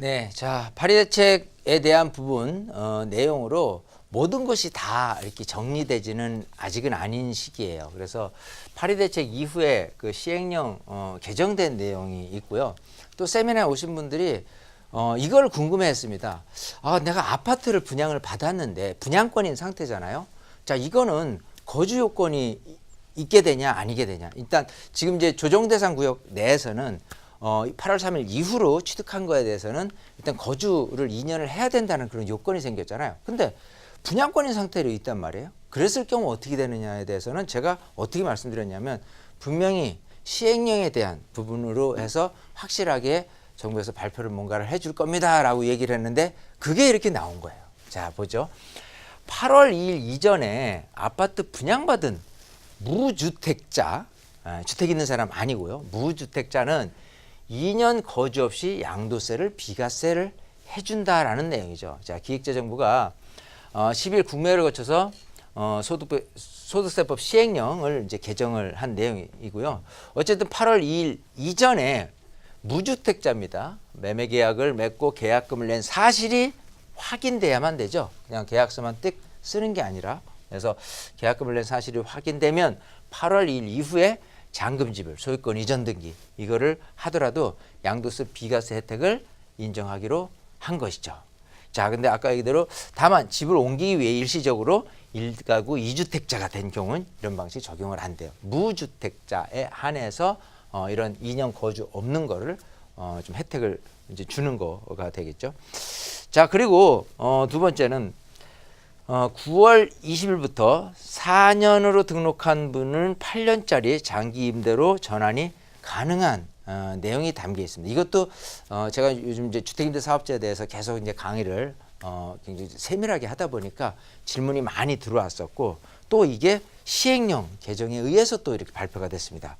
네, 자, 파리 대책에 대한 부분 내용으로 모든 것이 다 이렇게 정리되지는 아직은 아닌 시기예요. 그래서 파리 대책 이후에 그 시행령 개정된 내용이 있고요. 또 세미나에 오신 분들이 이걸 궁금해했습니다. 아, 내가 아파트를 분양을 받았는데 분양권인 상태잖아요. 자, 이거는 거주 요건이 있게 되냐 아니게 되냐. 일단 지금 이제 조정대상 구역 내에서는 8월 3일 이후로 취득한 거에 대해서는 일단 거주를 2년을 해야 된다는 그런 요건이 생겼잖아요. 근데 분양권인 상태로 있단 말이에요. 그랬을 경우 어떻게 되느냐에 대해서는 제가 어떻게 말씀드렸냐면 분명히 시행령에 대한 부분으로 해서 확실하게 정부에서 발표를 뭔가를 해줄 겁니다 라고 얘기를 했는데 그게 이렇게 나온 거예요. 자, 보죠. 8월 2일 이전에 아파트 분양받은 무주택자, 주택 있는 사람 아니고요. 무주택자는 2년 거주 없이 양도세를 비과세를 해준다라는 내용이죠. 자, 기획재정부가 10일 국무회의를 거쳐서 소득세법 시행령을 이제 개정을 한 내용이고요. 어쨌든 8월 2일 이전에 무주택자입니다. 매매 계약을 맺고 계약금을 낸 사실이 확인돼야만 되죠. 그냥 계약서만 띡 쓰는 게 아니라. 그래서 계약금을 낸 사실이 확인되면 8월 2일 이후에 잔금 지불, 소유권 이전 등기 이거를 하더라도 양도세 비과세 혜택을 인정하기로 한 것이죠. 자, 근데 아까 얘기대로 다만 집을 옮기기 위해 일시적으로 1가구 2주택자가 된 경우는 이런 방식 적용을 한대요. 무주택자에 한해서 이런 2년 거주 없는 거를 좀 혜택을 이제 주는 거가 되겠죠. 자, 그리고 두 번째는 9월 20일부터 4년으로 등록한 분은 8년짜리 장기 임대로 전환이 가능한 내용이 담겨 있습니다. 이것도 제가 요즘 이제 주택임대 사업자에 대해서 계속 이제 강의를 굉장히 세밀하게 하다 보니까 질문이 많이 들어왔었고 또 이게 시행령 개정에 의해서 또 이렇게 발표가 됐습니다.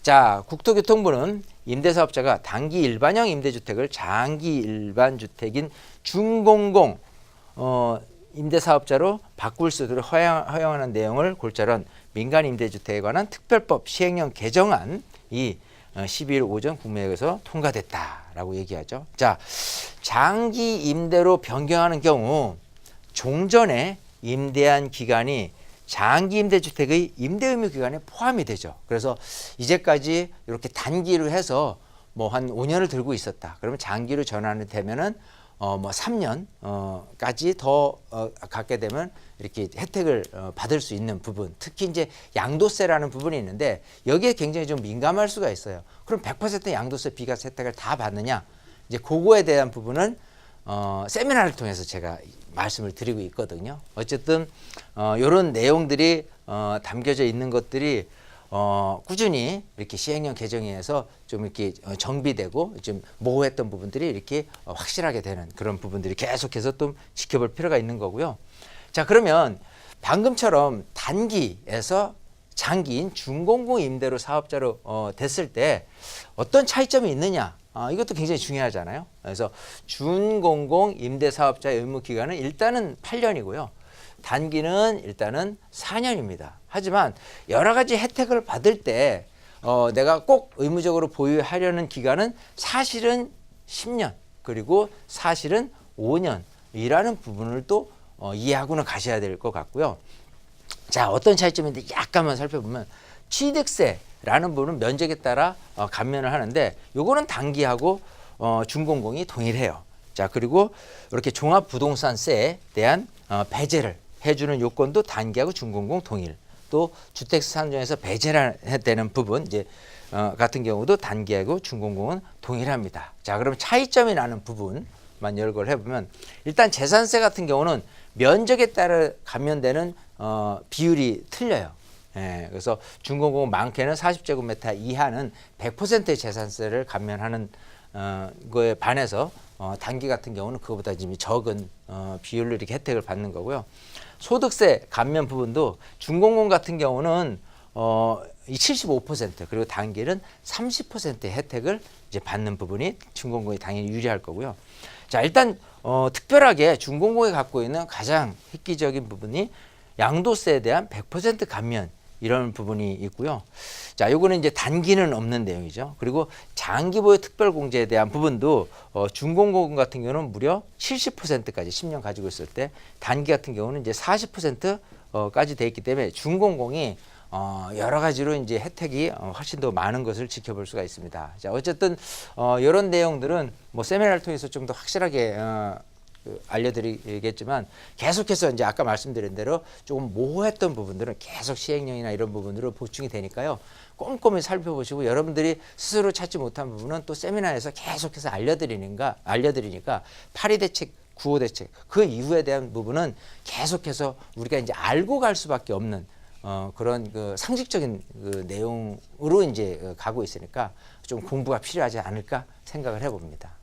자, 국토교통부는 임대사업자가 단기 일반형 임대주택을 장기 일반주택인 중공공 임대사업자로 바꿀 수 있도록 허용하는 내용을 골자로 한 민간임대주택에 관한 특별법 시행령 개정안이 12일 오전 국무회의에서 통과됐다라고 얘기하죠. 자, 장기 임대로 변경하는 경우 종전에 임대한 기간이 장기 임대주택의 임대 의무 기간에 포함이 되죠. 그래서 이제까지 이렇게 단기로 해서 뭐 한 5년을 들고 있었다. 그러면 장기로 전환이 되면은 뭐 3년까지 더 갖게 되면 이렇게 혜택을 받을 수 있는 부분, 특히 이제 양도세라는 부분이 있는데 여기에 굉장히 좀 민감할 수가 있어요. 그럼 100% 양도세 비과세 혜택을 다 받느냐? 이제 그거에 대한 부분은 세미나를 통해서 제가 말씀을 드리고 있거든요. 어쨌든 이런 내용들이 담겨져 있는 것들이 꾸준히 이렇게 시행령 개정에 의해서 좀 이렇게 정비되고 좀 모호했던 부분들이 이렇게 확실하게 되는 그런 부분들이 계속해서 좀 지켜볼 필요가 있는 거고요. 자, 그러면 방금처럼 단기에서 장기인 준공공 임대로 사업자로 됐을 때 어떤 차이점이 있느냐? 이것도 굉장히 중요하잖아요. 그래서 준공공 임대 사업자의 의무 기간은 일단은 8년이고요. 단기는 일단은 4년입니다. 하지만 여러 가지 혜택을 받을 때 내가 꼭 의무적으로 보유하려는 기간은 사실은 10년 그리고 사실은 5년이라는 부분을 또 이해하고는 가셔야 될 것 같고요. 자, 어떤 차이점인데 약간만 살펴보면 취득세라는 부분은 면적에 따라 감면을 하는데 요거는 단기하고 준공공이 동일해요. 자, 그리고 이렇게 종합부동산세에 대한 배제를 해주는 요건도 단기하고 준공공 동일. 또 주택 산정에서 배제되는 부분 이제 같은 경우도 단기하고 준공공은 동일합니다. 자, 그럼 차이점이 나는 부분만 열거를 해보면 일단 재산세 같은 경우는 면적에 따라 감면되는 비율이 틀려요. 예, 그래서 준공공 많게는 40제곱미터 이하는 100%의 재산세를 감면하는 거에 반해서 단기 같은 경우는 그거보다 좀 적은 비율로 이렇게 혜택을 받는 거고요. 소득세 감면 부분도 준공공 같은 경우는 75% 그리고 단기는 30%의 혜택을 이제 받는 부분이 준공공이 당연히 유리할 거고요. 자, 일단 특별하게 준공공이 갖고 있는 가장 획기적인 부분이 양도세에 대한 100% 감면 이런 부분이 있고요. 자, 요거는 이제 단기는 없는 내용이죠. 그리고 장기 보유 특별 공제에 대한 부분도 중공공 같은 경우는 무려 70%까지 10년 가지고 있을 때, 단기 같은 경우는 이제 40%까지 돼 있기 때문에 중공공이 여러 가지로 이제 혜택이 훨씬 더 많은 것을 지켜볼 수가 있습니다. 자, 어쨌든 이런 내용들은 뭐 세미나를 통해서 좀 더 확실하게 알려드리겠지만, 계속해서 이제 아까 말씀드린 대로 조금 모호했던 부분들은 계속 시행령이나 이런 부분으로 보충이 되니까요. 꼼꼼히 살펴보시고, 여러분들이 스스로 찾지 못한 부분은 또 세미나에서 계속해서 알려드리니까 8.2 대책, 9.5 대책 그 이후에 대한 부분은 계속해서 우리가 이제 알고 갈 수밖에 없는 그런 그 상식적인 그 내용으로 이제 가고 있으니까 좀 공부가 필요하지 않을까 생각을 해봅니다.